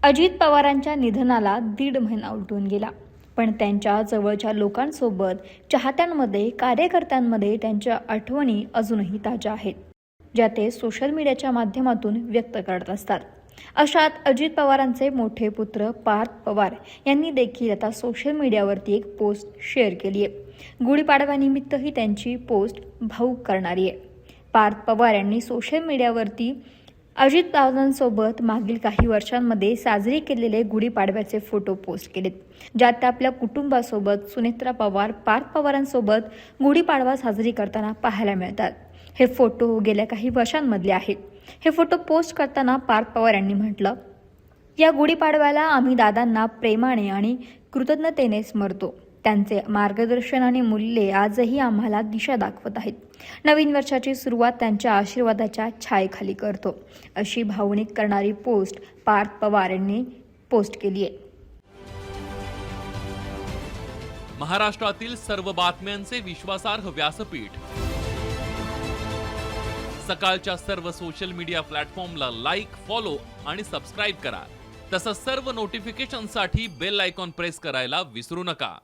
अजित पवारांच्या निधनाला 1.5 महिना उलटून गेला, पण त्यांच्या जवळच्या लोकांसोबत, चाहत्यांमध्ये, कार्यकर्त्यांमध्ये त्यांच्या आठवणी अजूनही ताज्या आहेत, ज्या ते सोशल मीडियाच्या माध्यमातून व्यक्त करत असतात. अशात अजित पवारांचे मोठे पुत्र पार्थ पवार यांनी देखील आता सोशल मीडियावरती एक पोस्ट शेअर केली आहे. गुढीपाडव्यानिमित्त ही त्यांची पोस्ट भावूक करणारी आहे. पार्थ पवार यांनी सोशल मीडियावरती अजित पवारांसोबत मागील काही वर्षांमध्ये साजरे केलेले गुढीपाडव्याचे फोटो पोस्ट केलेत, ज्यात ते आपल्या कुटुंबासोबत सुनेत्रा पवार, पार्थ पवारांसोबत गुढीपाडवा साजरी करताना पाहायला मिळतात. हे फोटो गेल्या काही वर्षांमधले आहेत. हे फोटो पोस्ट करताना पार्थ पवार यांनी म्हटलं, या गुढीपाडव्याला आम्ही दादांना प्रेमाने आणि कृतज्ञतेने स्मरतो. त्यांचे मार्गदर्शन आणि मूल्ये आजही आम्हाला दिशा दाखवत आहेत. नवीन वर्षाची सुरुवात त्यांच्या आशीर्वादाच्या छायेखाली करतो, अशी भावनिक करणारी पोस्ट पार्थ पवार यांनी पोस्ट केली आहे. महाराष्ट्रातील सर्व बातम्यांचे विश्वासार्ह व्यासपीठ, सकाळच्या सर्व सोशल मीडिया प्लॅटफॉर्मला लाईक, फॉलो आणि सबस्क्राईब करा. तसंच सर्व नोटिफिकेशनसाठी बेल आयकॉन प्रेस करायला विसरू नका.